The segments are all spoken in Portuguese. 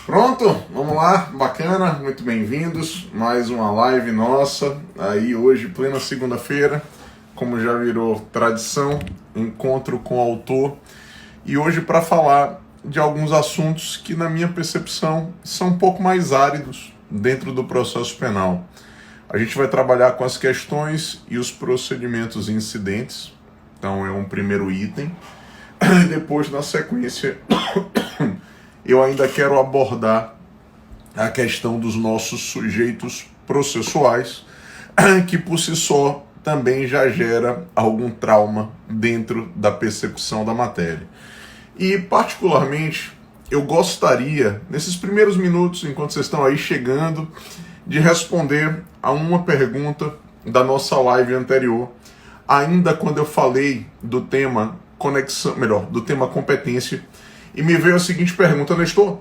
Pronto, vamos lá, bacana, muito bem-vindos, mais uma live nossa, aí hoje, plena segunda-feira, como já virou tradição, encontro com o autor, e hoje para falar de alguns assuntos que na minha percepção são um pouco mais áridos dentro do processo penal. A gente vai trabalhar com as questões e os procedimentos incidentes, então é um primeiro item, e depois na sequência eu ainda quero abordar a questão dos nossos sujeitos processuais, que por si só também já gera algum trauma dentro da percepção da matéria. E particularmente eu gostaria, nesses primeiros minutos, enquanto vocês estão aí chegando, de responder a uma pergunta da nossa live anterior, ainda quando eu falei do tema conexão, melhor, do tema competência. E me veio a seguinte pergunta: Nestor,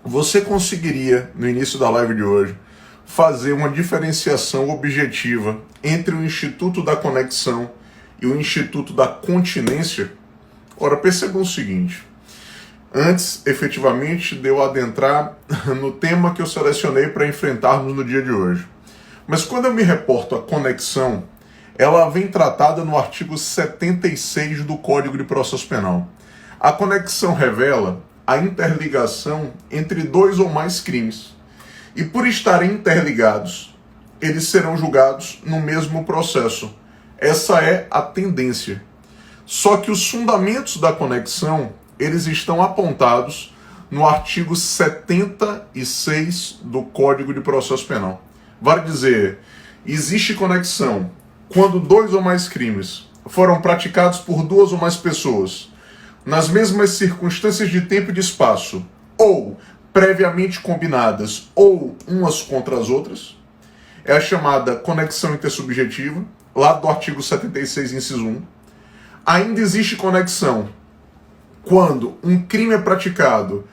você conseguiria, no início da live de hoje, fazer uma diferenciação objetiva entre o Instituto da Conexão e o Instituto da Continência? Ora, percebam o seguinte, antes, efetivamente, de eu adentrar no tema que eu selecionei para enfrentarmos no dia de hoje. Mas quando eu me reporto à conexão, ela vem tratada no artigo 76 do Código de Processo Penal. A conexão revela a interligação entre dois ou mais crimes. E por estarem interligados, eles serão julgados no mesmo processo. Essa é a tendência. Só que os fundamentos da conexão, eles estão apontados no artigo 76 do Código de Processo Penal. Vale dizer, existe conexão quando dois ou mais crimes foram praticados por duas ou mais pessoas, nas mesmas circunstâncias de tempo e de espaço, ou previamente combinadas, ou umas contra as outras. É a chamada conexão intersubjetiva, lá do artigo 76, inciso 1. Ainda existe conexão quando um crime é praticado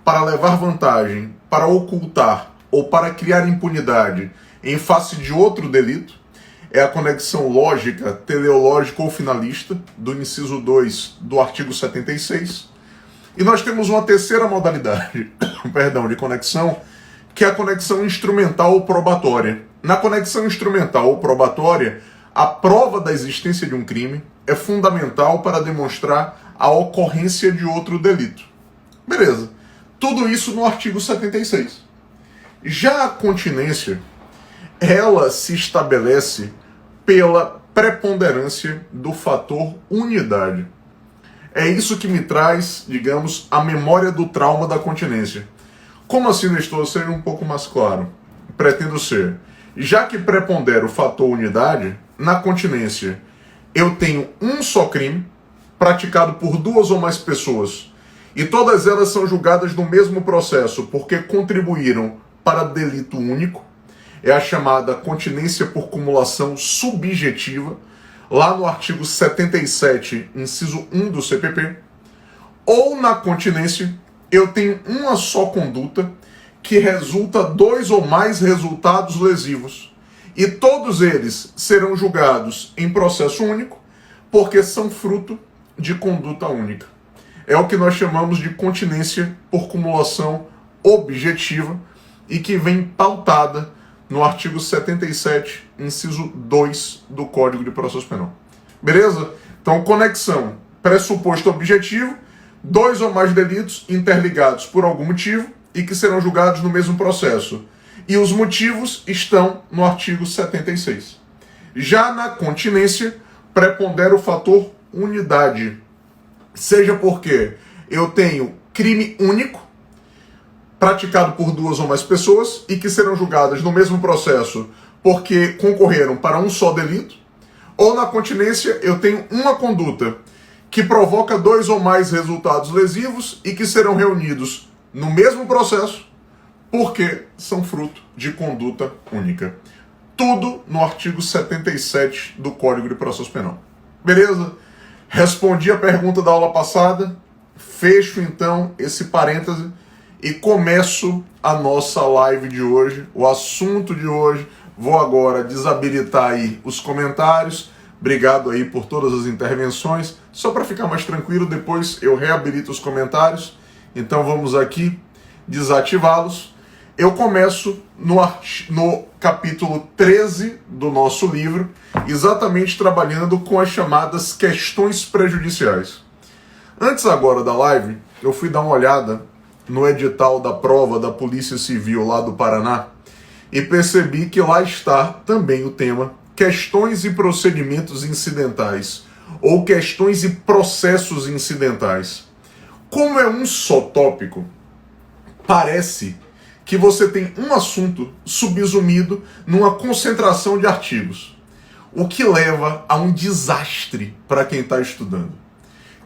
para levar vantagem, para ocultar ou para criar impunidade em face de outro delito. É a conexão lógica, teleológica ou finalista, do inciso 2 do artigo 76. E nós temos uma terceira modalidade de conexão, que é a conexão instrumental ou probatória. Na conexão instrumental ou probatória, a prova da existência de um crime é fundamental para demonstrar a ocorrência de outro delito. Beleza. Tudo isso no artigo 76. Já a continência, ela se estabelece pela preponderância do fator unidade. É isso que me traz, digamos, a memória do trauma da continência. Como assim, Nestor? Seja um pouco mais claro. Pretendo ser. Já que prepondera o fator unidade, na continência eu tenho um só crime, praticado por duas ou mais pessoas, e todas elas são julgadas no mesmo processo, porque contribuíram para delito único. É a chamada continência por cumulação subjetiva, lá no artigo 77, inciso 1 do CPP. Ou na continência, eu tenho uma só conduta que resulta dois ou mais resultados lesivos. E todos eles serão julgados em processo único, porque são fruto de conduta única. É o que nós chamamos de continência por cumulação objetiva e que vem pautada no artigo 77, inciso 2 do Código de Processo Penal. Beleza? Então, conexão, pressuposto objetivo, dois ou mais delitos interligados por algum motivo e que serão julgados no mesmo processo. E os motivos estão no artigo 76. Já na continência, prepondera o fator unidade. Seja porque eu tenho crime único, praticado por duas ou mais pessoas e que serão julgadas no mesmo processo porque concorreram para um só delito, ou na continência eu tenho uma conduta que provoca dois ou mais resultados lesivos e que serão reunidos no mesmo processo porque são fruto de conduta única. Tudo no artigo 77 do Código de Processo Penal. Beleza? Respondi a pergunta da aula passada, fecho então esse parêntese e começo a nossa live de hoje, o assunto de hoje. Vou agora desabilitar aí os comentários. Obrigado aí por todas as intervenções. Só para ficar mais tranquilo, depois eu reabilito os comentários. Então vamos aqui desativá-los. Eu começo no capítulo 13 do nosso livro, exatamente trabalhando com as chamadas questões prejudiciais. Antes agora da live, eu fui dar uma olhada no edital da prova da Polícia Civil lá do Paraná e percebi que lá está também o tema questões e procedimentos incidentais ou questões e processos incidentais. Como é um só tópico, parece que você tem um assunto subsumido numa concentração de artigos, o que leva a um desastre para quem está estudando.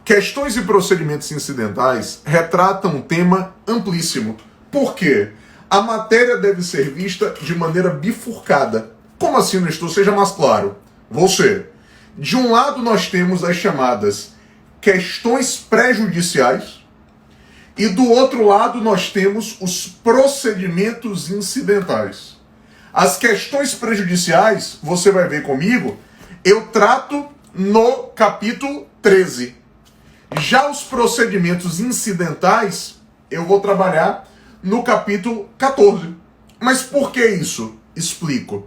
Questões e procedimentos incidentais retratam um tema amplíssimo. Por quê? A matéria deve ser vista de maneira bifurcada. Como assim, Nestor? Seja mais claro. Você. De um lado nós temos as chamadas questões prejudiciais e do outro lado nós temos os procedimentos incidentais. As questões prejudiciais, você vai ver comigo, eu trato no capítulo 13. Já os procedimentos incidentais, eu vou trabalhar no capítulo 14. Mas por que isso? Explico.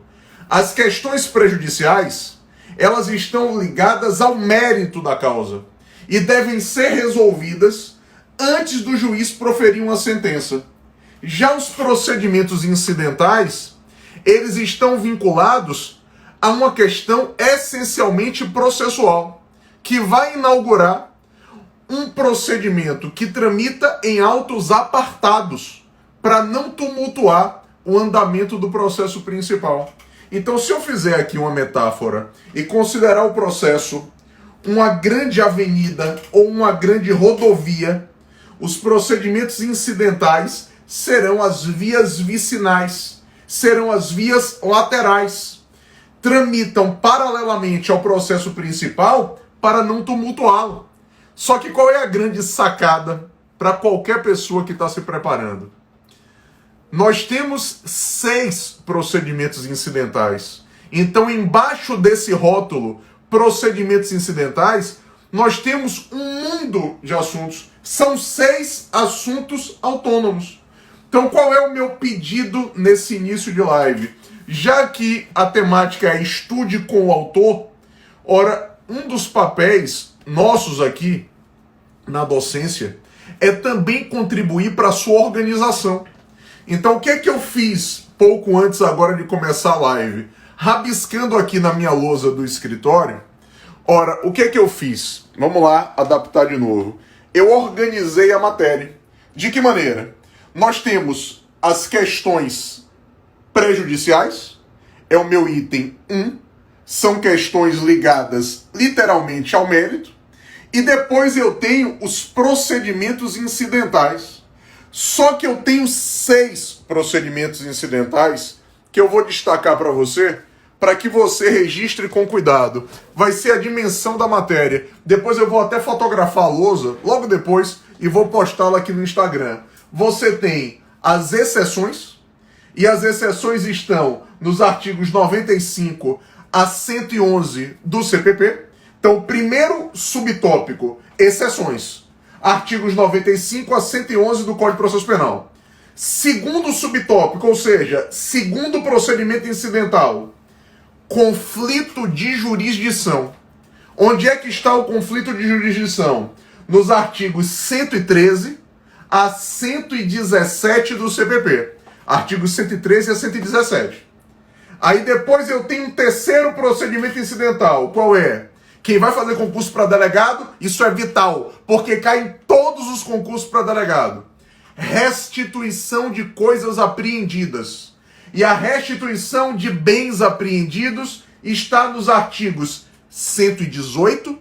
As questões prejudiciais, elas estão ligadas ao mérito da causa e devem ser resolvidas antes do juiz proferir uma sentença. Já os procedimentos incidentais, eles estão vinculados a uma questão essencialmente processual, que vai inaugurar um procedimento que tramita em autos apartados para não tumultuar o andamento do processo principal. Então, se eu fizer aqui uma metáfora e considerar o processo uma grande avenida ou uma grande rodovia, os procedimentos incidentais serão as vias vicinais, serão as vias laterais. Tramitam paralelamente ao processo principal para não tumultuá-lo. Só que qual é a grande sacada para qualquer pessoa que está se preparando? Nós temos 6 procedimentos incidentais. Então, embaixo desse rótulo, procedimentos incidentais, nós temos um mundo de assuntos. São 6 assuntos autônomos. Então, qual é o meu pedido nesse início de live? Já que a temática é estude com o autor, ora, um dos papéis nossos aqui na docência é também contribuir para a sua organização. Então, o que é que eu fiz pouco antes agora de começar a live? Rabiscando aqui na minha lousa do escritório, ora, o que é que eu fiz? Vamos lá, adaptar de novo. Eu organizei a matéria. De que maneira? Nós temos as questões prejudiciais, é o meu item 1, são questões ligadas literalmente ao mérito, e depois eu tenho os procedimentos incidentais. Só que eu tenho 6 procedimentos incidentais que eu vou destacar para você, para que você registre com cuidado. Vai ser a dimensão da matéria. Depois eu vou até fotografar a lousa, logo depois, e vou postá-la aqui no Instagram. Você tem as exceções, e as exceções estão nos artigos 95 a 111 do CPP. Então, primeiro subtópico, exceções. Artigos 95 a 111 do Código de Processo Penal. Segundo subtópico, ou seja, segundo procedimento incidental, conflito de jurisdição. Onde é que está o conflito de jurisdição? Nos artigos 113 a 117 do CPP. Artigos 113 a 117. Aí depois eu tenho um terceiro procedimento incidental. Qual é? Quem vai fazer concurso para delegado, isso é vital, porque cai em todos os concursos para delegado. Restituição de coisas apreendidas. E a restituição de bens apreendidos está nos artigos 118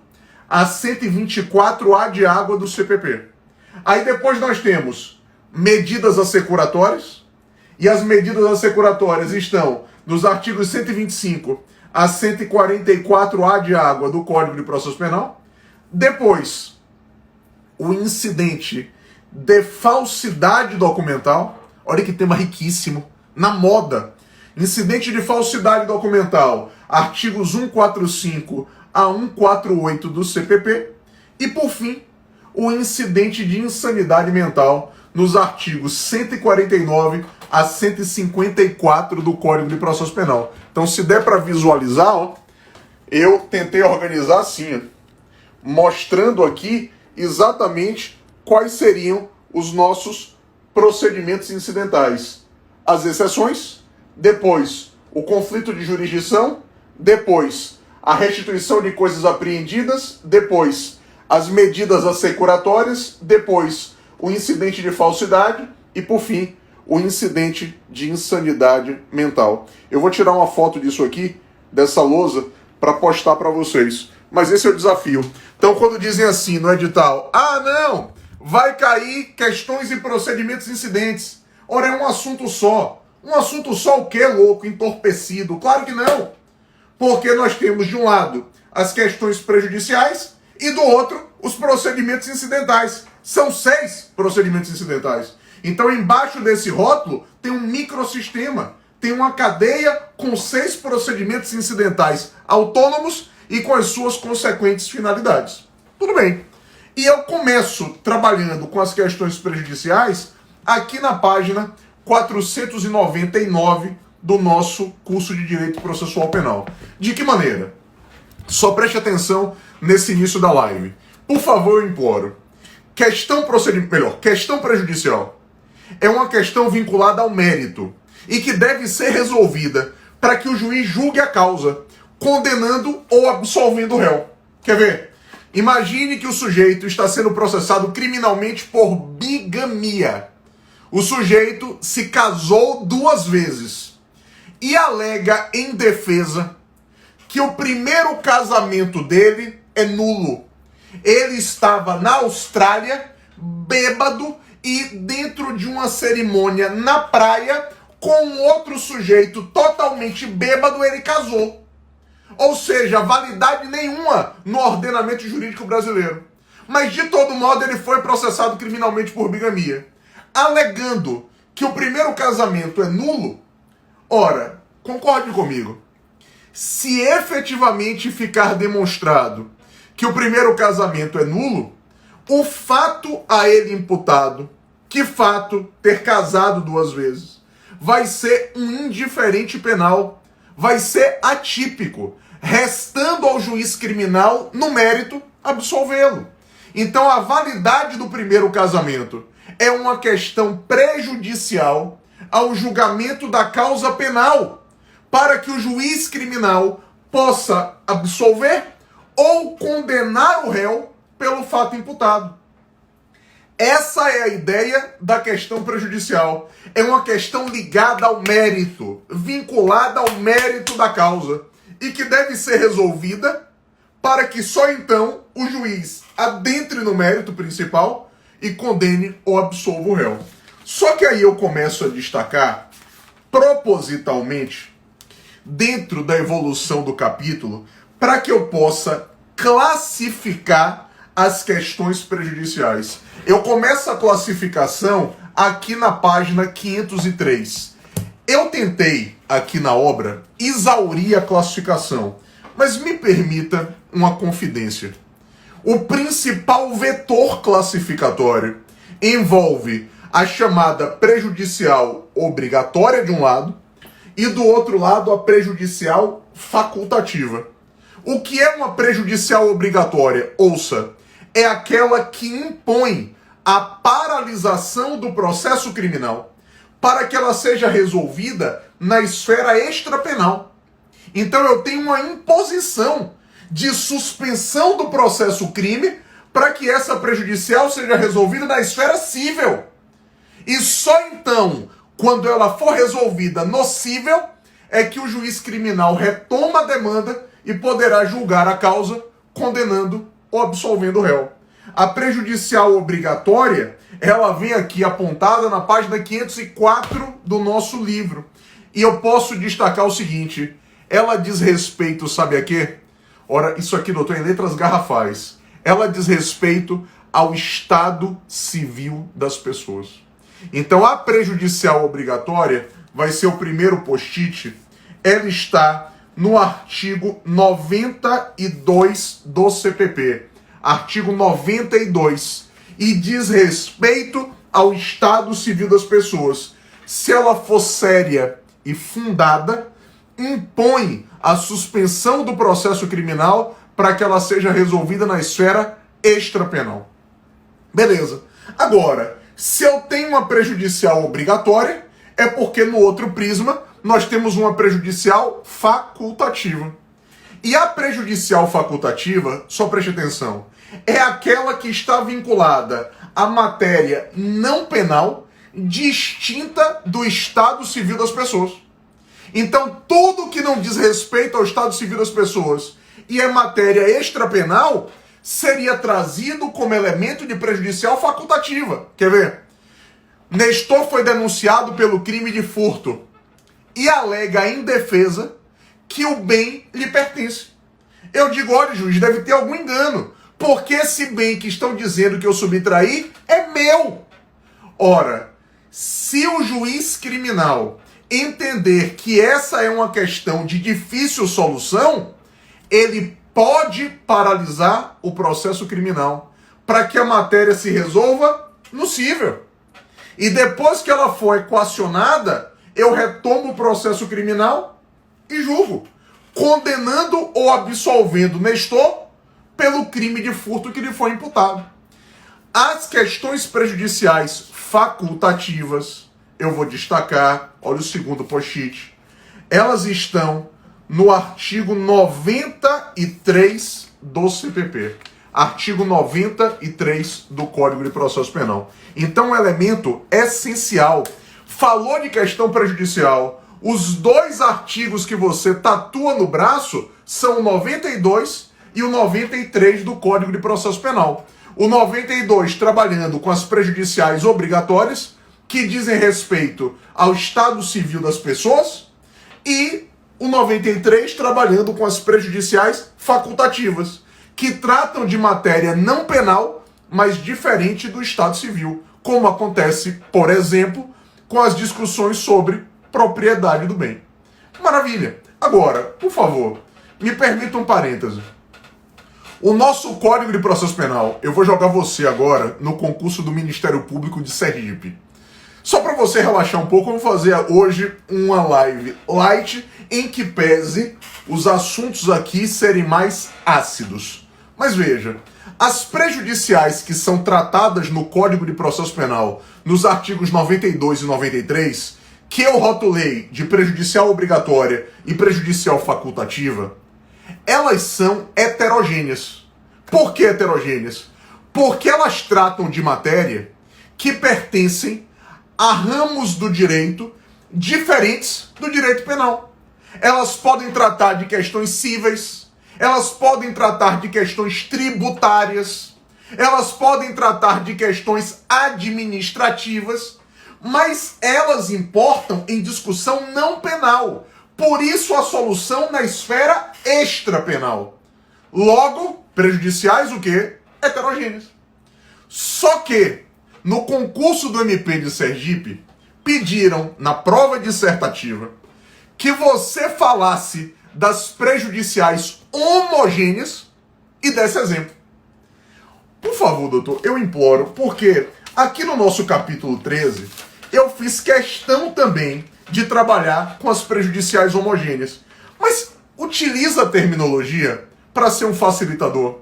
a 124A de água do CPP. Aí depois nós temos medidas assecuratórias, e as medidas assecuratórias estão nos artigos 125 a 144A de água do Código de Processo Penal. Depois, o incidente de falsidade documental. Olha que tema riquíssimo. Na moda. Incidente de falsidade documental. Artigos 145 a 148 do CPP. E, por fim, o incidente de insanidade mental nos artigos 149 a 154 do Código de Processo Penal. Então, se der para visualizar, ó, eu tentei organizar assim, ó, mostrando aqui exatamente quais seriam os nossos procedimentos incidentais. As exceções, depois o conflito de jurisdição, depois a restituição de coisas apreendidas, depois as medidas assecuratórias, depois o incidente de falsidade e, por fim, o incidente de insanidade mental. Eu vou tirar uma foto disso aqui, dessa lousa, para postar para vocês. Mas esse é o desafio. Então, quando dizem assim no edital, não, vai cair questões e procedimentos incidentes. Ora, é um assunto só. Um assunto só o quê, louco, entorpecido? Claro que não. Porque nós temos, de um lado, as questões prejudiciais e, do outro, os procedimentos incidentais. São 6 procedimentos incidentais. Então, embaixo desse rótulo, tem um microsistema. Tem uma cadeia com 6 procedimentos incidentais autônomos e com as suas consequentes finalidades. Tudo bem. E eu começo trabalhando com as questões prejudiciais aqui na página 499 do nosso curso de Direito Processual Penal. De que maneira? Só preste atenção nesse início da live. Por favor, eu imploro. Questão prejudicial é uma questão vinculada ao mérito e que deve ser resolvida para que o juiz julgue a causa, condenando ou absolvendo o réu. Quer ver? Imagine que o sujeito está sendo processado criminalmente por bigamia. O sujeito se casou 2 vezes e alega em defesa que o primeiro casamento dele é nulo. Ele estava na Austrália, bêbado, e dentro de uma cerimônia na praia, com outro sujeito totalmente bêbado, ele casou. Ou seja, validade nenhuma no ordenamento jurídico brasileiro. Mas, de todo modo, ele foi processado criminalmente por bigamia, alegando que o primeiro casamento é nulo. Ora, concorde comigo, se efetivamente ficar demonstrado que o primeiro casamento é nulo, o fato a ele imputado, que fato ter casado 2 vezes, vai ser um indiferente penal, vai ser atípico, restando ao juiz criminal, no mérito, absolvê-lo. Então a validade do primeiro casamento é uma questão prejudicial ao julgamento da causa penal, para que o juiz criminal possa absolver ou condenar o réu pelo fato imputado. Essa é a ideia da questão prejudicial. É uma questão ligada ao mérito, vinculada ao mérito da causa, e que deve ser resolvida para que só então o juiz adentre no mérito principal e condene ou absolva o réu. Só que aí eu começo a destacar, propositalmente, dentro da evolução do capítulo, para que eu possa classificar as questões prejudiciais. Eu começo a classificação aqui na página 503. Eu tentei, aqui na obra, exaurir a classificação, mas me permita uma confidência. O principal vetor classificatório envolve a chamada prejudicial obrigatória de um lado e do outro lado a prejudicial facultativa. O que é uma prejudicial obrigatória? Ouça, é aquela que impõe a paralisação do processo criminal para que ela seja resolvida na esfera extrapenal. Então eu tenho uma imposição de suspensão do processo crime para que essa prejudicial seja resolvida na esfera cível. E só então, quando ela for resolvida no cível, é que o juiz criminal retoma a demanda e poderá julgar a causa, condenando ou absolvendo o réu. A prejudicial obrigatória, ela vem aqui apontada na página 504 do nosso livro. E eu posso destacar o seguinte, ela diz respeito, sabe a quê? Ora, isso aqui, doutor, em letras garrafais. Ela diz respeito ao estado civil das pessoas. Então, a prejudicial obrigatória vai ser o primeiro post-it. Ela está no artigo 92 do CPP. Artigo 92. E diz respeito ao estado civil das pessoas. Se ela for séria e fundada, impõe a suspensão do processo criminal para que ela seja resolvida na esfera extrapenal. Beleza. Agora, se eu tenho uma prejudicial obrigatória, é porque no outro prisma nós temos uma prejudicial facultativa. E a prejudicial facultativa, só preste atenção, é aquela que está vinculada à matéria não penal distinta do estado civil das pessoas. Então, tudo que não diz respeito ao estado civil das pessoas e é matéria extrapenal seria trazido como elemento de prejudicial facultativa. Quer ver? Nestor foi denunciado pelo crime de furto e alega em defesa que o bem lhe pertence. Eu digo, olha, juiz, deve ter algum engano, porque esse bem que estão dizendo que eu subtraí é meu. Ora, se o juiz criminal entender que essa é uma questão de difícil solução, ele pode paralisar o processo criminal para que a matéria se resolva no cível. E depois que ela for equacionada, eu retomo o processo criminal e julgo, condenando ou absolvendo Nestor pelo crime de furto que lhe foi imputado. As questões prejudiciais facultativas, eu vou destacar, olha o segundo post-it, elas estão no artigo 93 do CPP. Artigo 93 do Código de Processo Penal. Então, um elemento essencial. Falou de questão prejudicial. Os dois artigos que você tatua no braço são o 92 e o 93 do Código de Processo Penal. O 92 trabalhando com as prejudiciais obrigatórias, que dizem respeito ao estado civil das pessoas, e o 93 trabalhando com as prejudiciais facultativas, que tratam de matéria não penal, mas diferente do estado civil, como acontece, por exemplo, com as discussões sobre propriedade do bem. Maravilha. Agora, por favor, me permita um parêntese. O nosso Código de Processo Penal, eu vou jogar você agora no concurso do Ministério Público de Sergipe. Só para você relaxar um pouco, eu vou fazer hoje uma live light em que pese os assuntos aqui serem mais ácidos. Mas veja, as prejudiciais que são tratadas no Código de Processo Penal, nos artigos 92 e 93, que eu rotulei de prejudicial obrigatória e prejudicial facultativa, elas são heterogêneas. Por que heterogêneas? Porque elas tratam de matéria que pertencem a ramos do direito diferentes do direito penal. Elas podem tratar de questões cíveis, elas podem tratar de questões tributárias, elas podem tratar de questões administrativas, mas elas importam em discussão não penal. Por isso a solução na esfera extrapenal. Logo, prejudiciais o quê? Heterogêneas. Só que, no concurso do MP de Sergipe, pediram, na prova dissertativa, que você falasse das prejudiciais homogêneas e desse exemplo. Por favor, doutor, eu imploro, porque aqui no nosso capítulo 13, eu fiz questão também de trabalhar com as prejudiciais homogêneas. Mas utiliza a terminologia para ser um facilitador.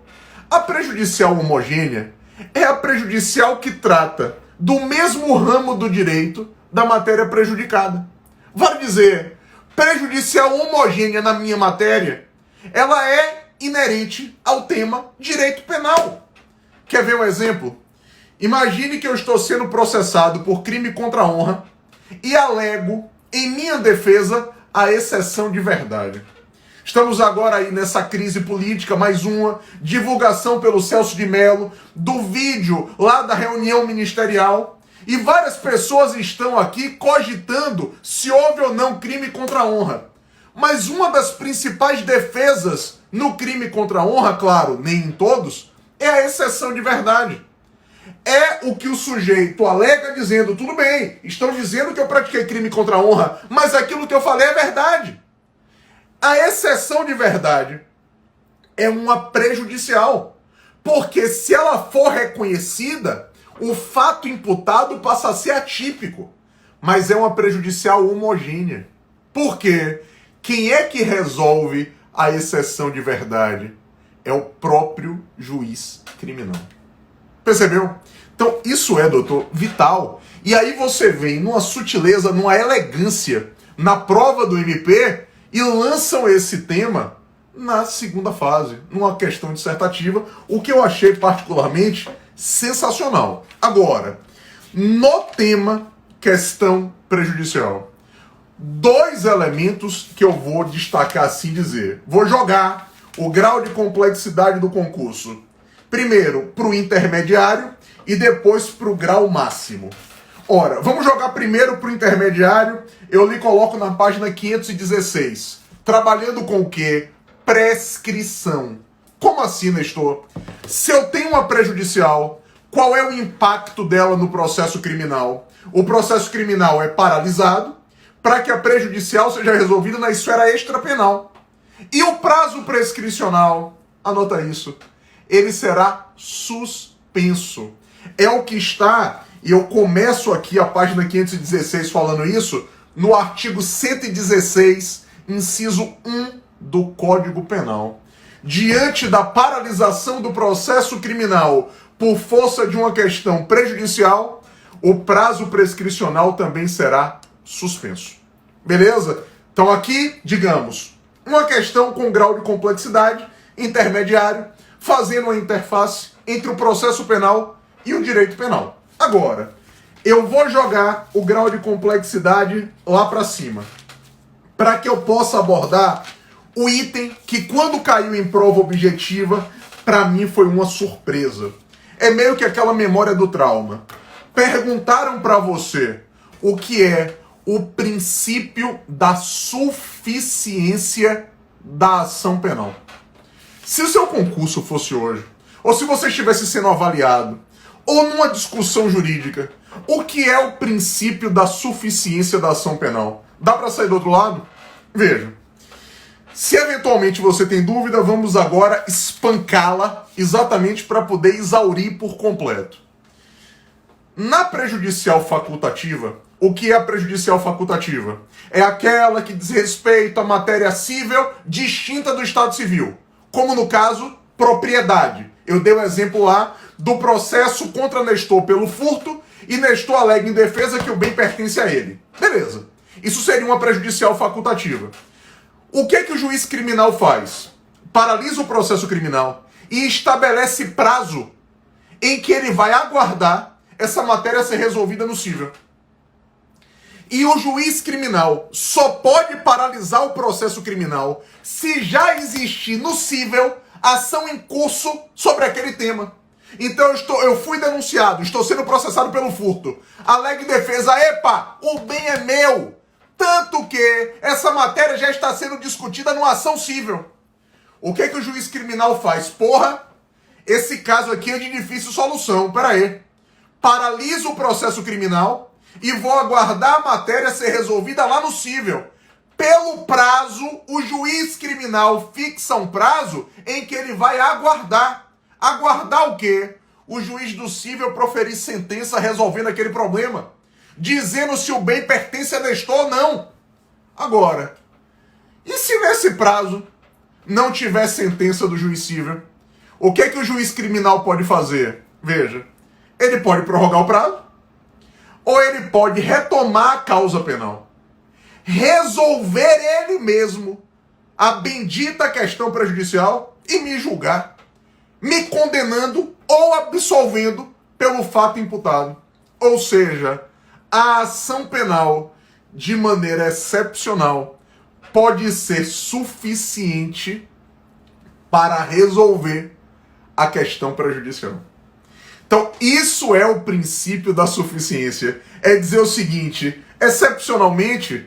A prejudicial homogênea é a prejudicial que trata do mesmo ramo do direito da matéria prejudicada. Vale dizer, prejudicial homogênea na minha matéria, ela é inerente ao tema direito penal. Quer ver um exemplo? Imagine que eu estou sendo processado por crime contra a honra e alego em minha defesa a exceção de verdade. Estamos agora aí nessa crise política, mais uma divulgação pelo Celso de Mello do vídeo lá da reunião ministerial, e várias pessoas estão aqui cogitando se houve ou não crime contra a honra. Mas uma das principais defesas no crime contra a honra, claro, nem em todos, é a exceção de verdade. É o que o sujeito alega dizendo, tudo bem, estão dizendo que eu pratiquei crime contra a honra, mas aquilo que eu falei é verdade. A exceção de verdade é uma prejudicial, porque se ela for reconhecida, O fato imputado passa a ser atípico, mas é uma prejudicial homogênea. Por quê? Quem é que resolve a exceção de verdade? É o próprio juiz criminal. Percebeu? Então, isso é, doutor, vital. E aí você vem numa sutileza, numa elegância na prova do MP e lançam esse tema na segunda fase, numa questão dissertativa, o que eu achei particularmente sensacional. Agora, no tema questão prejudicial, dois elementos que eu vou destacar assim dizer. Vou jogar o grau de complexidade do concurso. Primeiro para o intermediário e depois para o grau máximo. Ora, vamos jogar primeiro para o intermediário. Eu lhe coloco na página 516. Trabalhando com o quê? Prescrição. Como assim, Nestor? Se eu tenho uma prejudicial, qual é o impacto dela no processo criminal? O processo criminal é paralisado para que a prejudicial seja resolvida na esfera extrapenal. E o prazo prescricional, anota isso, ele será suspenso. É o que está, e eu começo aqui a página 516 falando isso, no artigo 116, inciso 1 do Código Penal. Diante da paralisação do processo criminal por força de uma questão prejudicial, o prazo prescricional também será suspenso. Beleza? Então aqui, digamos, uma questão com grau de complexidade intermediário, fazendo a interface entre o processo penal e o direito penal. Agora, eu vou jogar o grau de complexidade lá para cima, para que eu possa abordar o item que, quando caiu em prova objetiva, para mim foi uma surpresa. É meio que aquela memória do trauma. Perguntaram para você o que é o princípio da suficiência da ação penal. Se o seu concurso fosse hoje, ou se você estivesse sendo avaliado, ou numa discussão jurídica, o que é o princípio da suficiência da ação penal? Dá para sair do outro lado? Veja. Se eventualmente você tem dúvida, vamos agora espancá-la exatamente para poder exaurir por completo. Na prejudicial facultativa, o que é a prejudicial facultativa? É aquela que diz respeito à matéria cível distinta do Estado Civil, como no caso, propriedade. Eu dei o exemplo lá do processo contra Nestor pelo furto e Nestor alega em defesa que o bem pertence a ele. Beleza. Isso seria uma prejudicial facultativa. O que o juiz criminal faz? Paralisa o processo criminal e estabelece prazo em que ele vai aguardar essa matéria ser resolvida no cível. E o juiz criminal só pode paralisar o processo criminal se já existir no cível ação em curso sobre aquele tema. Então eu fui denunciado, estou sendo processado pelo furto. Alega em defesa, epa, o bem é meu. Tanto que essa matéria já está sendo discutida numa ação cível. O que o juiz criminal faz? Porra, esse caso aqui é de difícil solução. Pera aí. Paraliso o processo criminal e vou aguardar a matéria ser resolvida lá no cível. Pelo prazo, o juiz criminal fixa um prazo em que ele vai aguardar. Aguardar o quê? O juiz do cível proferir sentença resolvendo aquele problema, dizendo se o bem pertence a Nestor ou não. Agora, e se nesse prazo não tiver sentença do juiz cível? O que o juiz criminal pode fazer? Veja, ele pode prorrogar o prazo, ou ele pode retomar a causa penal, resolver ele mesmo a bendita questão prejudicial e me julgar, me condenando ou absolvendo pelo fato imputado. Ou seja, a ação penal, de maneira excepcional, pode ser suficiente para resolver a questão prejudicial. Então, isso é o princípio da suficiência. É dizer o seguinte, excepcionalmente,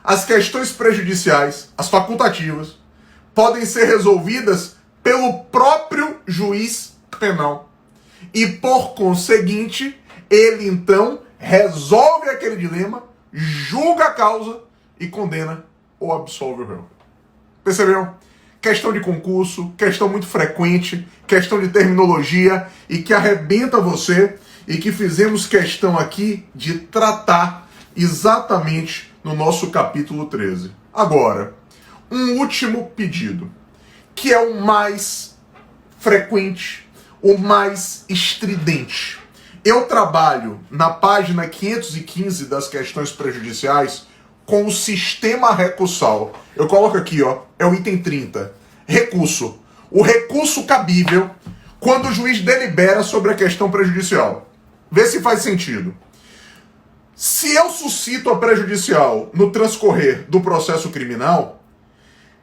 as questões prejudiciais, as facultativas, podem ser resolvidas pelo próprio juiz penal. E, por conseguinte, ele, então, resolve aquele dilema, julga a causa e condena ou absolve o réu. Percebeu? Questão de concurso, questão muito frequente, questão de terminologia e que arrebenta você. e que fizemos questão aqui de tratar exatamente no nosso capítulo 13. Agora, um último pedido, que é o mais frequente, o mais estridente. Eu trabalho na página 515 das questões prejudiciais com o sistema recursal. Eu coloco aqui, ó, é o item 30. Recurso. O recurso cabível quando o juiz delibera sobre a questão prejudicial. Vê se faz sentido. Se eu suscito a prejudicial no transcorrer do processo criminal,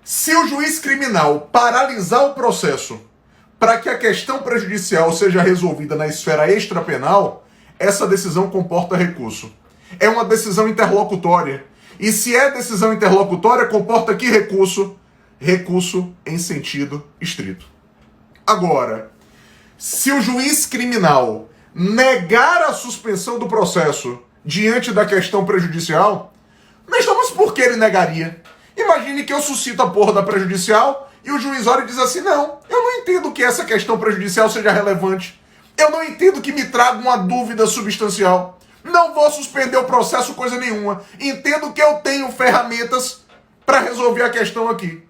se o juiz criminal paralisar o processo para que a questão prejudicial seja resolvida na esfera extrapenal, essa decisão comporta recurso. É uma decisão interlocutória. E se é decisão interlocutória, comporta que recurso? Recurso em sentido estrito. Agora, se o juiz criminal negar a suspensão do processo diante da questão prejudicial, mas por que ele negaria? Imagine que eu suscito a porra da prejudicial e o juiz olha e diz assim, não, eu não entendo que essa questão prejudicial seja relevante. Eu não entendo que me traga uma dúvida substancial. Não vou suspender o processo coisa nenhuma. Entendo que eu tenho ferramentas para resolver a questão aqui.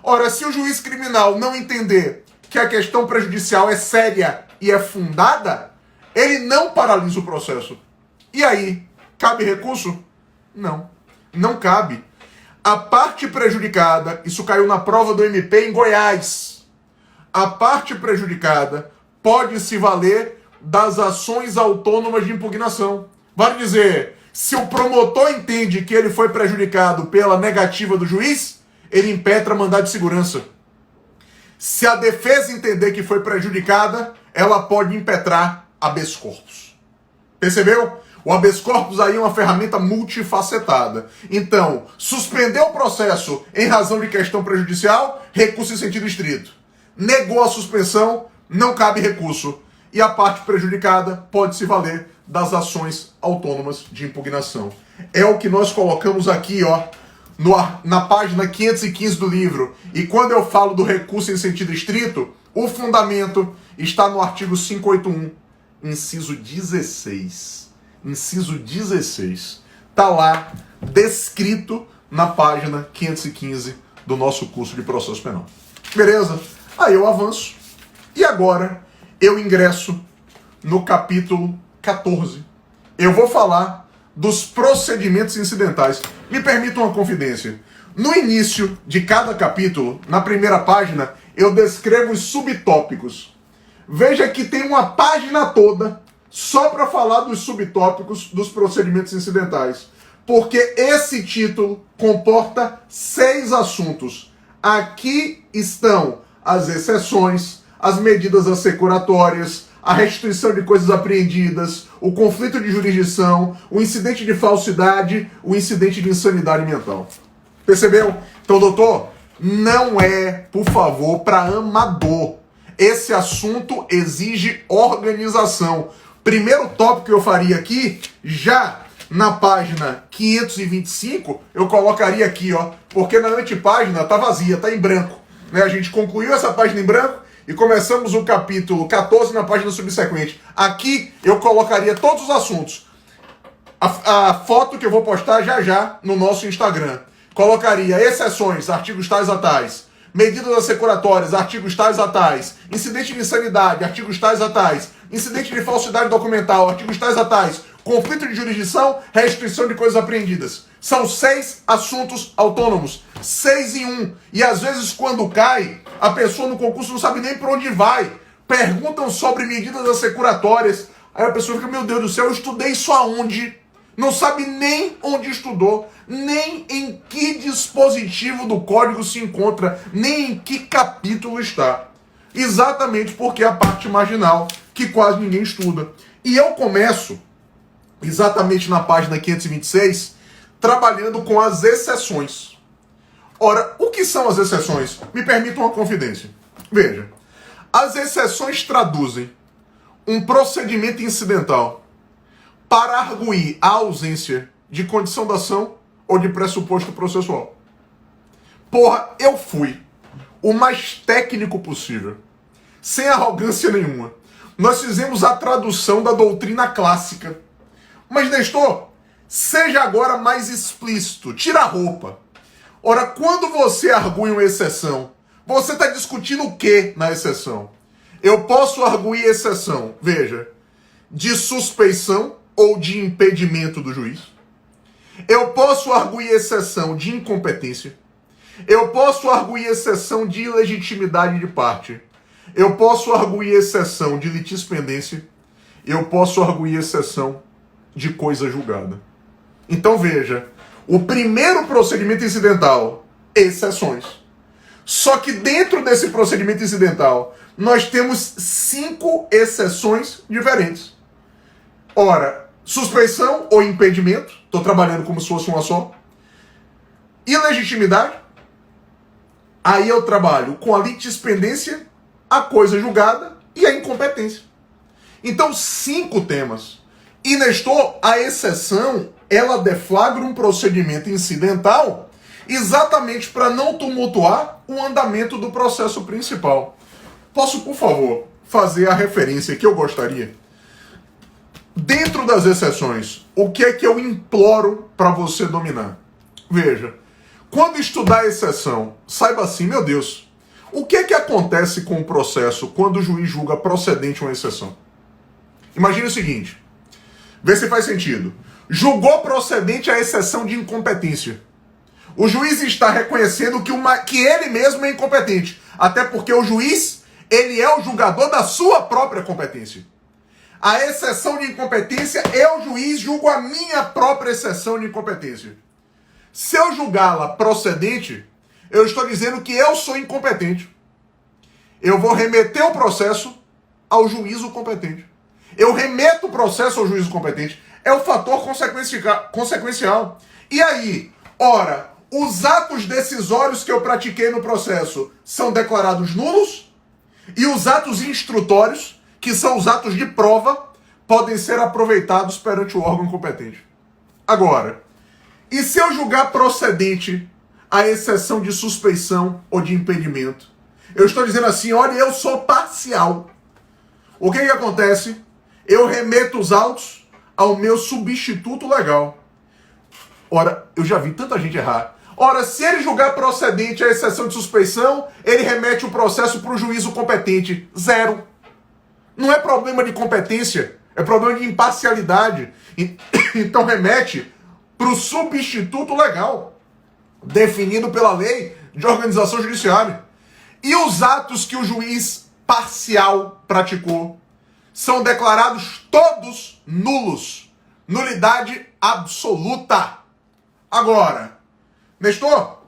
Ora, se o juiz criminal não entender que a questão prejudicial é séria e é fundada, ele não paralisa o processo. E aí, cabe recurso? Não, não cabe. A parte prejudicada, isso caiu na prova do MP em Goiás, a parte prejudicada pode se valer das ações autônomas de impugnação. Vale dizer, se o promotor entende que ele foi prejudicado pela negativa do juiz, ele impetra mandado de segurança. Se a defesa entender que foi prejudicada, ela pode impetrar habeas corpus. Percebeu? O habeas corpus aí é uma ferramenta multifacetada. Então, suspender o processo em razão de questão prejudicial, recurso em sentido estrito. Negou a suspensão, não cabe recurso. E a parte prejudicada pode se valer das ações autônomas de impugnação. É o que nós colocamos aqui, ó, na página 515 do livro. E quando eu falo do recurso em sentido estrito, o fundamento está no artigo 581, inciso 16. Inciso 16. Está lá, descrito na página 515 do nosso curso de processo penal. Beleza? Aí eu avanço. E agora eu ingresso no capítulo 14. Eu vou falar dos procedimentos incidentais. Me permita uma confidência. No início de cada capítulo, na primeira página, eu descrevo os subtópicos. Veja que tem uma página toda só para falar dos subtópicos dos procedimentos incidentais. Porque esse título comporta 6 assuntos. Aqui estão as exceções, as medidas assecuratórias, a restituição de coisas apreendidas, o conflito de jurisdição, o incidente de falsidade, o incidente de insanidade mental. Percebeu? Então, doutor, não é, por favor, para amador. Esse assunto exige organização. Primeiro tópico que eu faria aqui, já na página 525, eu colocaria aqui, ó, porque na antepágina tá vazia, tá em branco. Né? A gente concluiu essa página em branco e começamos o capítulo 14 na página subsequente. Aqui eu colocaria todos os assuntos. A foto que eu vou postar já no nosso Instagram. Colocaria exceções, artigos tais a tais. Medidas assecuratórias, artigos tais a tais. Incidente de insanidade, artigos tais a tais. Incidente de falsidade documental, artigos tais a tais. Conflito de jurisdição, restituição de coisas apreendidas. São 6 assuntos autônomos. 6 em 1. E às vezes quando cai, a pessoa no concurso não sabe nem para onde vai. Perguntam sobre medidas assecuratórias. Aí a pessoa fica, meu Deus do céu, eu estudei isso aonde? Não sabe nem onde estudou, nem em que dispositivo do código se encontra, nem em que capítulo está. Exatamente porque é a parte marginal que quase ninguém estuda. E eu começo, exatamente na página 526, trabalhando com as exceções. Ora, o que são as exceções? Me permita uma confidência. Veja, as exceções traduzem um procedimento incidental para arguir a ausência de condição da ação ou de pressuposto processual. Porra, eu fui o mais técnico possível, sem arrogância nenhuma. Nós fizemos a tradução da doutrina clássica. Mas, Nestor, seja agora mais explícito. Tira a roupa. Ora, quando você argui uma exceção, você está discutindo o que na exceção? Eu posso arguir exceção, veja, de suspeição ou de impedimento do juiz. Eu posso arguir exceção de incompetência. Eu posso arguir exceção de ilegitimidade de parte. Eu posso arguir exceção de litispendência. Eu posso arguir exceção de coisa julgada. Então veja, o primeiro procedimento incidental, exceções. Só que dentro desse procedimento incidental, nós temos 5 exceções diferentes. Ora, suspeição ou impedimento, estou trabalhando como se fosse uma só. Ilegitimidade, aí eu trabalho com a litispendência, a coisa julgada e a incompetência. Então, 5 temas. E, Nestor, a exceção, ela deflagra um procedimento incidental exatamente para não tumultuar o andamento do processo principal. Posso, por favor, fazer a referência que eu gostaria? Dentro das exceções, o que é que eu imploro para você dominar? Veja, quando estudar a exceção, saiba assim, meu Deus, o que é que acontece com o processo quando o juiz julga procedente uma exceção? Imagine o seguinte, vê se faz sentido. Julgou procedente a exceção de incompetência. O juiz está reconhecendo que ele mesmo é incompetente, até porque o juiz, ele é o julgador da sua própria competência. A exceção de incompetência, eu, juiz, julgo a minha própria exceção de incompetência. Se eu julgá-la procedente, eu estou dizendo que eu sou incompetente. Eu vou remeter o processo ao juízo competente. Eu remeto o processo ao juízo competente. É o fator consequencial. E aí, ora, os atos decisórios que eu pratiquei no processo são declarados nulos e os atos instrutórios, que são os atos de prova, podem ser aproveitados perante o órgão competente. Agora, e se eu julgar procedente a exceção de suspeição ou de impedimento? Eu estou dizendo assim, olha, eu sou parcial. O que acontece? Eu remeto os autos ao meu substituto legal. Ora, eu já vi tanta gente errar. Ora, se ele julgar procedente a exceção de suspeição, ele remete o processo para o juízo competente. 0. Não é problema de competência, é problema de imparcialidade. Então remete para o substituto legal, definido pela lei de organização judiciária. E os atos que o juiz parcial praticou são declarados todos nulos. Nulidade absoluta. Agora, Nestor,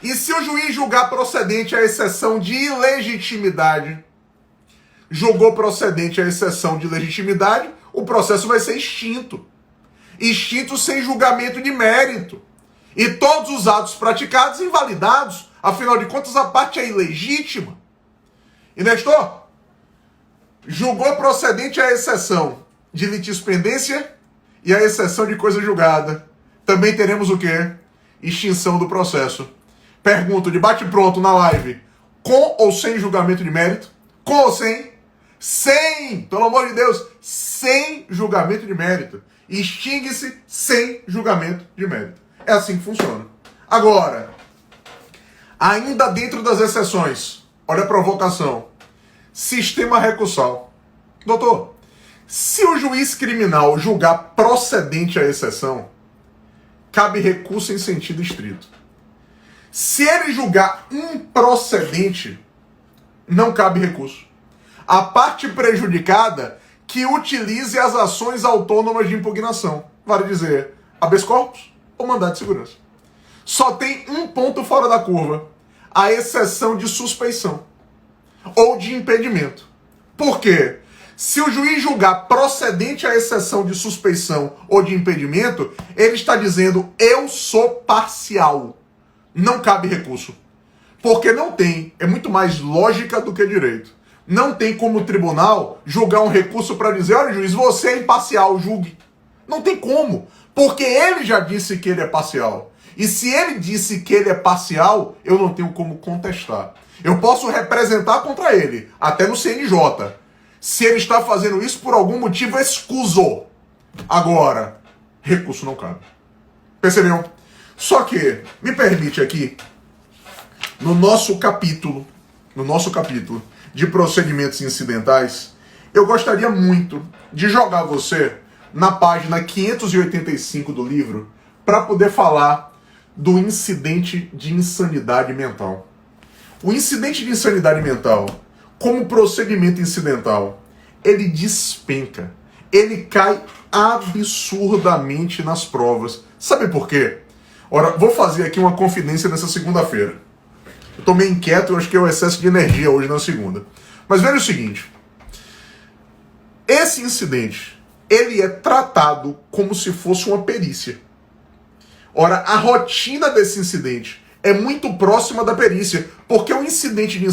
e se o juiz julgar procedente a exceção de ilegitimidade, julgou procedente a exceção de legitimidade, o processo vai ser extinto. Extinto sem julgamento de mérito. E todos os atos praticados invalidados. Afinal de contas, a parte é ilegítima. E, Nestor, julgou procedente a exceção de litispendência e a exceção de coisa julgada. Também teremos o quê? Extinção do processo. Pergunto, de bate-pronto na live, com ou sem julgamento de mérito? Com ou sem? Sem! Pelo amor de Deus, sem julgamento de mérito. Extingue-se sem julgamento de mérito. É assim que funciona. Agora, ainda dentro das exceções, olha a provocação. Sistema recursal. Doutor, se o juiz criminal julgar procedente a exceção, cabe recurso em sentido estrito. Se ele julgar improcedente, não cabe recurso. A parte prejudicada que utilize as ações autônomas de impugnação. Vale dizer, habeas corpus ou mandado de segurança. Só tem um ponto fora da curva. A exceção de suspeição ou de impedimento. Por quê? Se o juiz julgar procedente a exceção de suspeição ou de impedimento, ele está dizendo, eu sou parcial. Não cabe recurso. Porque não tem, é muito mais lógica do que direito. Não tem como o tribunal julgar um recurso para dizer, olha, juiz, você é imparcial, julgue. Não tem como, porque ele já disse que ele é parcial. E se ele disse que ele é parcial, eu não tenho como contestar. Eu posso representar contra ele, até no CNJ, se ele está fazendo isso por algum motivo escuso. Agora, recurso não cabe. Percebeu? Só que, me permite aqui, no nosso capítulo de procedimentos incidentais, eu gostaria muito de jogar você na página 585 do livro para poder falar do incidente de insanidade mental. O incidente de insanidade mental, como procedimento incidental, ele despenca, ele cai absurdamente nas provas. Sabe por quê? Ora, vou fazer aqui uma confidência nessa segunda-feira. Eu tô meio inquieto, eu acho que é o excesso de energia hoje na segunda. Mas veja o seguinte, esse incidente, ele é tratado como se fosse uma perícia. Ora, a rotina desse incidente é muito próxima da perícia, porque o incidente de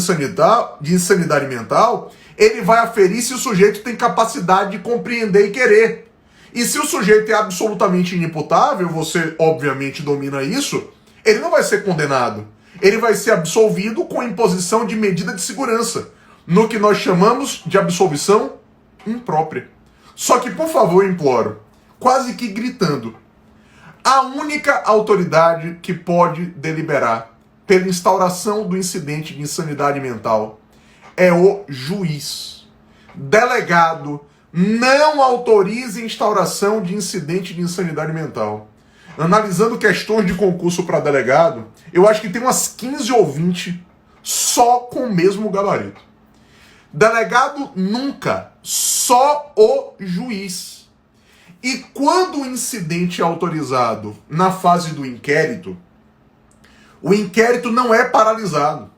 insanidade mental, ele vai aferir se o sujeito tem capacidade de compreender e querer. E se o sujeito é absolutamente inimputável, você obviamente domina isso, ele não vai ser condenado. Ele vai ser absolvido com imposição de medida de segurança, no que nós chamamos de absolvição imprópria. Só que, por favor, eu imploro, quase que gritando, a única autoridade que pode deliberar pela instauração do incidente de insanidade mental é o juiz. Delegado não autoriza a instauração de incidente de insanidade mental. Analisando questões de concurso para delegado, eu acho que tem umas 15 ou 20 só com o mesmo gabarito. Delegado nunca, só o juiz. E quando o incidente é autorizado na fase do inquérito, o inquérito não é paralisado.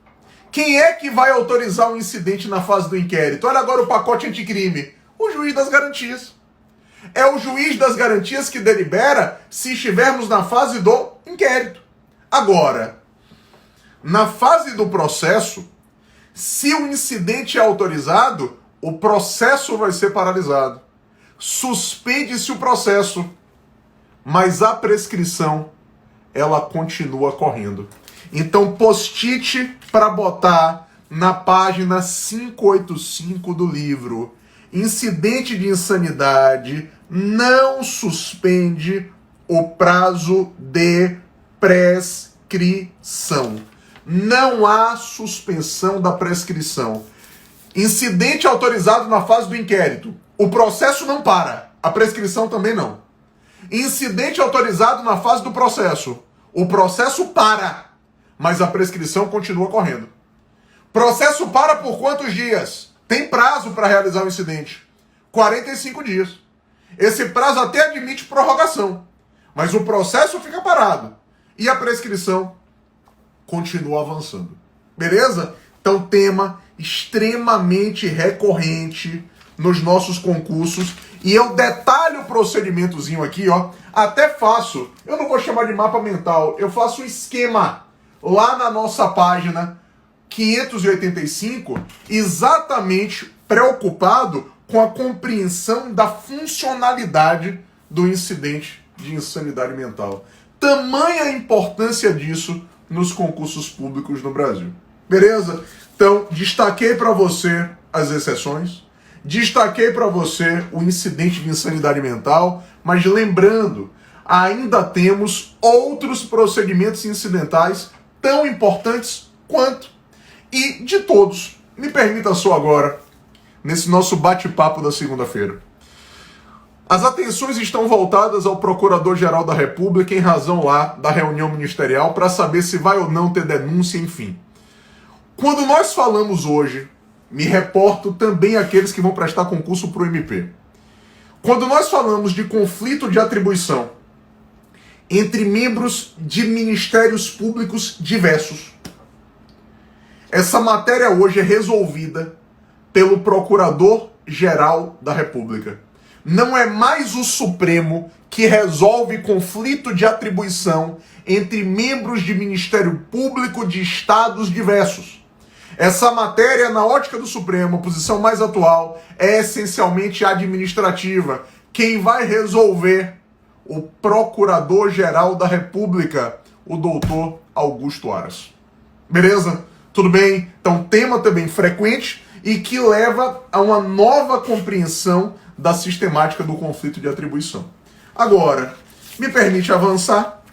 Quem é que vai autorizar o incidente na fase do inquérito? Olha agora o pacote anticrime. O juiz das garantias. É o juiz das garantias que delibera se estivermos na fase do inquérito. Agora, na fase do processo, se o incidente é autorizado, o processo vai ser paralisado. Suspende-se o processo, mas a prescrição, ela continua correndo. Então, post-it para botar na página 585 do livro. Incidente de insanidade não suspende o prazo de prescrição. Não há suspensão da prescrição. Incidente autorizado na fase do inquérito. O processo não para, a prescrição também não. Incidente autorizado na fase do processo. O processo para, mas a prescrição continua correndo. Processo para por quantos dias? Tem prazo para realizar o incidente. 45 dias. Esse prazo até admite prorrogação, mas o processo fica parado e a prescrição continua avançando. Beleza? Então, tema extremamente recorrente nos nossos concursos. E eu detalho o procedimentozinho aqui, ó. Até faço, eu não vou chamar de mapa mental, eu faço um esquema lá na nossa página 585, exatamente preocupado com a compreensão da funcionalidade do incidente de insanidade mental. Tamanha a importância disso nos concursos públicos no Brasil. Beleza? Então, destaquei para você as exceções, destaquei para você o incidente de insanidade mental, mas lembrando, ainda temos outros procedimentos incidentais tão importantes quanto. E de todos, me permita só agora, nesse nosso bate-papo da segunda-feira. As atenções estão voltadas ao Procurador-Geral da República em razão lá da reunião ministerial para saber se vai ou não ter denúncia, enfim. Quando nós falamos hoje, me reporto também àqueles que vão prestar concurso para o MP. Quando nós falamos de conflito de atribuição entre membros de ministérios públicos diversos, essa matéria hoje é resolvida pelo Procurador-Geral da República. Não é mais o Supremo que resolve conflito de atribuição entre membros de Ministério Público de estados diversos. Essa matéria, na ótica do Supremo, a posição mais atual, é essencialmente administrativa. Quem vai resolver? O Procurador-Geral da República, o doutor Augusto Aras. Beleza? Tudo bem? Então, tema também frequente. e que leva a uma nova compreensão da sistemática do conflito de atribuição. Agora, me permite avançar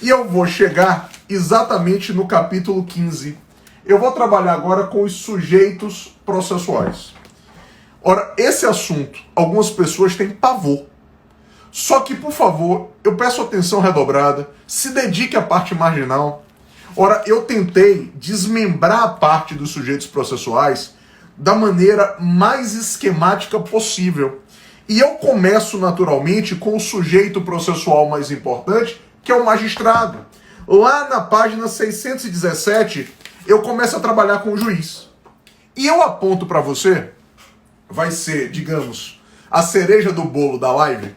e eu vou chegar exatamente no capítulo 15. Eu vou trabalhar agora com os sujeitos processuais. Ora, esse assunto, algumas pessoas têm pavor. Só que, por favor, eu peço atenção redobrada, se dedique à parte marginal. Ora, eu tentei desmembrar a parte dos sujeitos processuais da maneira mais esquemática possível. E eu começo, naturalmente, com o sujeito processual mais importante, que é o magistrado. Lá na página 617, eu começo a trabalhar com o juiz. E eu aponto para você, vai ser, digamos, a cereja do bolo da live.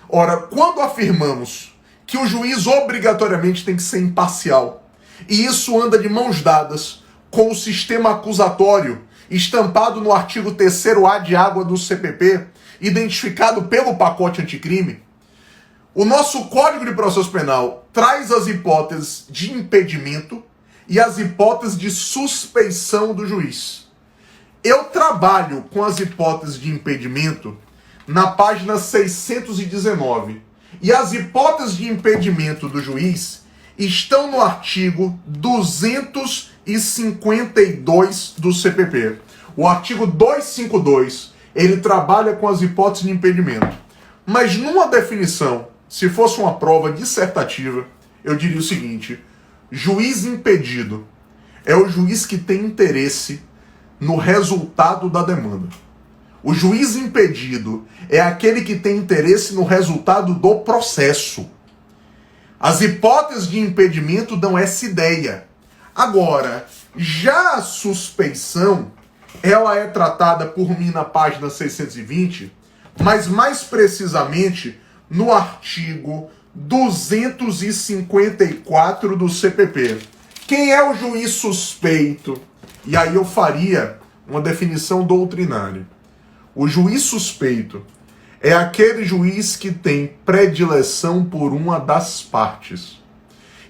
Ora, quando afirmamos que o juiz obrigatoriamente tem que ser imparcial, e isso anda de mãos dadas com o sistema acusatório estampado no artigo 3º-A de água do CPP, identificado pelo pacote anticrime, o nosso Código de Processo Penal traz as hipóteses de impedimento e as hipóteses de suspeição do juiz. Eu trabalho com as hipóteses de impedimento na página 619. E as hipóteses de impedimento do juiz estão no artigo 252 do CPP. O artigo 252, ele trabalha com as hipóteses de impedimento. Mas numa definição, se fosse uma prova dissertativa, eu diria o seguinte: juiz impedido é o juiz que tem interesse no resultado da demanda. O juiz impedido é aquele que tem interesse no resultado do processo. As hipóteses de impedimento dão essa ideia. Agora, já a suspeição, ela é tratada por mim na página 620, mas mais precisamente no artigo 254 do CPP. Quem é o juiz suspeito? E aí eu faria uma definição doutrinária. O juiz suspeito é aquele juiz que tem predileção por uma das partes.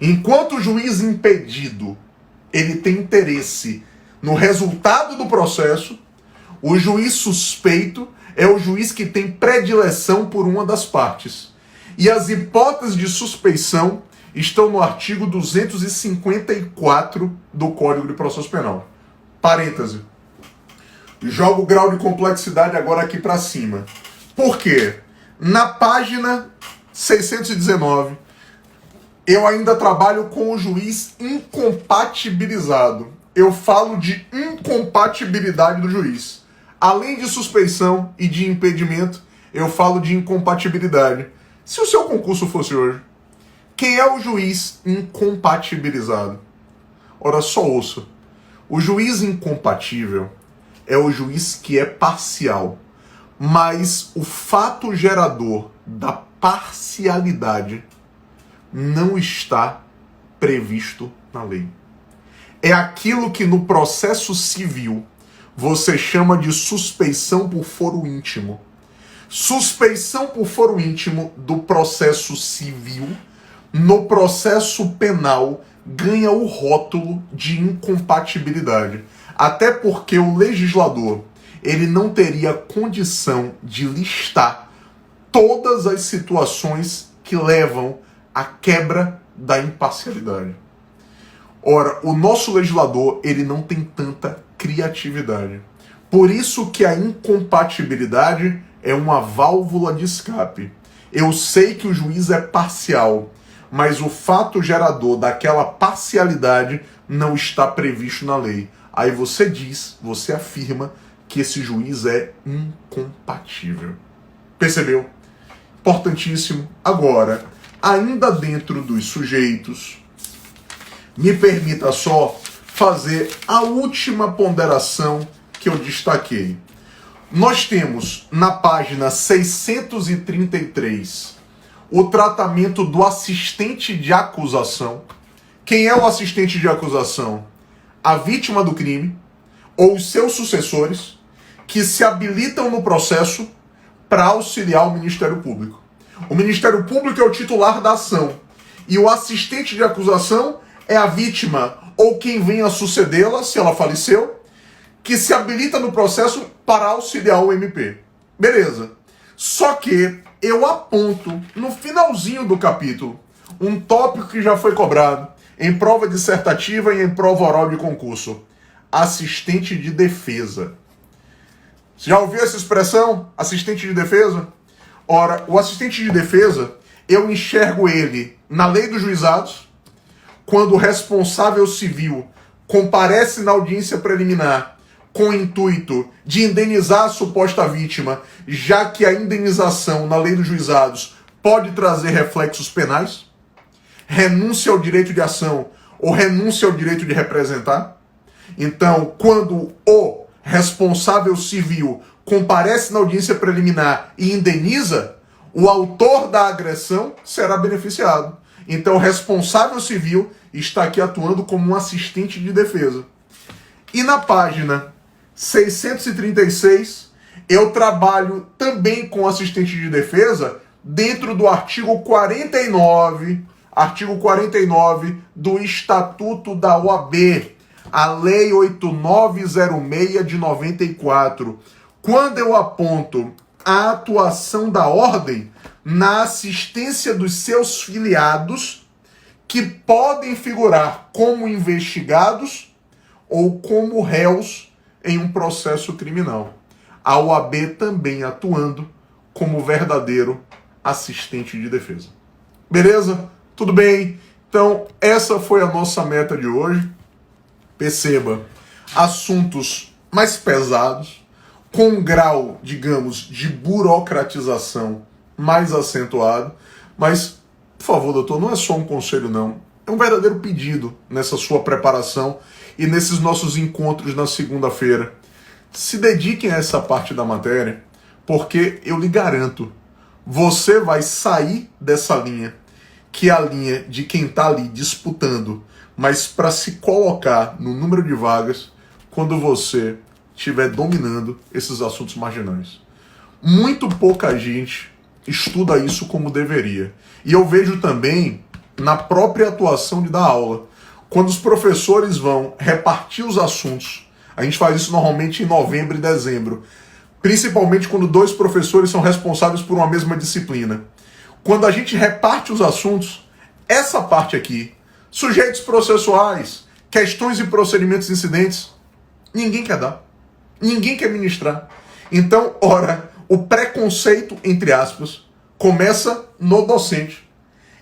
Enquanto o juiz impedido, ele tem interesse no resultado do processo, o juiz suspeito é o juiz que tem predileção por uma das partes. E as hipóteses de suspeição estão no artigo 254 do Código de Processo Penal. Parêntese. Jogo o grau de complexidade agora aqui para cima. Por quê? Na página 619, eu ainda trabalho com o juiz incompatibilizado. Eu falo de incompatibilidade do juiz. Além de suspeição e de impedimento, eu falo de incompatibilidade. Se o seu concurso fosse hoje, quem é o juiz incompatibilizado? Ora, só ouça. O juiz incompatível é o juiz que é parcial, mas o fato gerador da parcialidade não está previsto na lei. É aquilo que no processo civil você chama de suspeição por foro íntimo. Suspeição por foro íntimo do processo civil, no processo penal, ganha o rótulo de incompatibilidade. Até porque o legislador, ele não teria condição de listar todas as situações que levam à quebra da imparcialidade. Ora, o nosso legislador, ele não tem tanta criatividade. Por isso que a incompatibilidade é uma válvula de escape. Eu sei que o juiz é parcial, mas o fato gerador daquela parcialidade não está previsto na lei. Aí você diz, você afirma que esse juiz é incompatível. Percebeu? Importantíssimo. Agora, ainda dentro dos sujeitos, me permita só fazer a última ponderação que eu destaquei. Nós temos na página 633 o tratamento do assistente de acusação. Quem é o assistente de acusação? A vítima do crime ou os seus sucessores que se habilitam no processo para auxiliar o Ministério Público. O Ministério Público é o titular da ação e o assistente de acusação é a vítima ou quem vem a sucedê-la, se ela faleceu, que se habilita no processo para auxiliar o MP. Beleza. Só que eu aponto no finalzinho do capítulo um tópico que já foi cobrado em prova dissertativa e em prova oral de concurso. Assistente de defesa. Você já ouviu essa expressão? Assistente de defesa? Ora, o assistente de defesa, eu enxergo ele na lei dos juizados, quando o responsável civil comparece na audiência preliminar com o intuito de indenizar a suposta vítima, já que a indenização na lei dos juizados pode trazer reflexos penais, renúncia ao direito de ação ou renúncia ao direito de representar. Então, quando o responsável civil comparece na audiência preliminar e indeniza, o autor da agressão será beneficiado. Então, o responsável civil está aqui atuando como um assistente de defesa. E na página 636, eu trabalho também com assistente de defesa dentro do artigo 49 do Estatuto da OAB, a Lei 8906 de 94. Quando eu aponto a atuação da ordem na assistência dos seus filiados, que podem figurar como investigados ou como réus em um processo criminal. A OAB também atuando como verdadeiro assistente de defesa. Beleza? Tudo bem? Então, essa foi a nossa meta de hoje. Perceba, assuntos mais pesados, com um grau, digamos, de burocratização mais acentuado, mas, por favor, doutor, não é só um conselho, não. É um verdadeiro pedido nessa sua preparação e nesses nossos encontros na segunda-feira. Se dediquem a essa parte da matéria, porque eu lhe garanto, você vai sair dessa linha, que é a linha de quem está ali disputando, mas para se colocar no número de vagas, quando você estiver dominando esses assuntos marginais. Muito pouca gente estuda isso como deveria. E eu vejo também na própria atuação de dar aula. Quando os professores vão repartir os assuntos, a gente faz isso normalmente em novembro e dezembro, principalmente quando dois professores são responsáveis por uma mesma disciplina. Quando a gente reparte os assuntos, essa parte aqui, sujeitos processuais, questões e procedimentos incidentes, ninguém quer dar. Ninguém quer ministrar. Então, ora, o preconceito, entre aspas, começa no docente.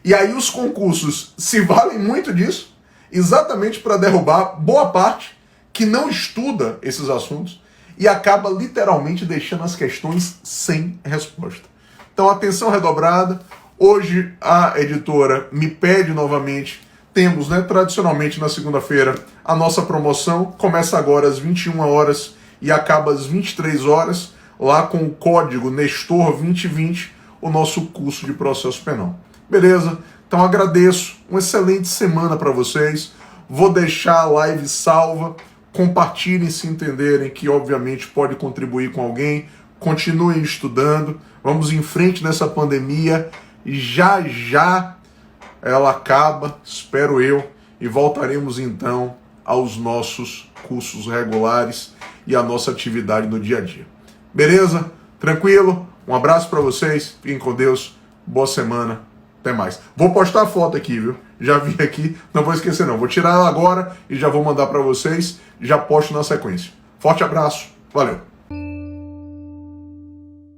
E aí os concursos se valem muito disso, exatamente para derrubar boa parte que não estuda esses assuntos e acaba literalmente deixando as questões sem resposta. Então, atenção redobrada. Hoje a editora me pede novamente, temos, tradicionalmente na segunda-feira, a nossa promoção, começa agora às 21 horas e acaba às 23 horas, lá com o código Nestor 2020, o nosso curso de processo penal. Beleza? Então agradeço, uma excelente semana para vocês, vou deixar a live salva, compartilhem se entenderem que obviamente pode contribuir com alguém, continuem estudando, vamos em frente nessa pandemia, já já ela acaba, espero eu, e voltaremos então aos nossos cursos regulares e a nossa atividade no dia a dia. Beleza? Tranquilo? Um abraço para vocês, fiquem com Deus, boa semana, até mais. Vou postar a foto aqui, viu? Já vi aqui, não vou esquecer não, vou tirar ela agora e já vou mandar para vocês, já posto na sequência. Forte abraço, valeu!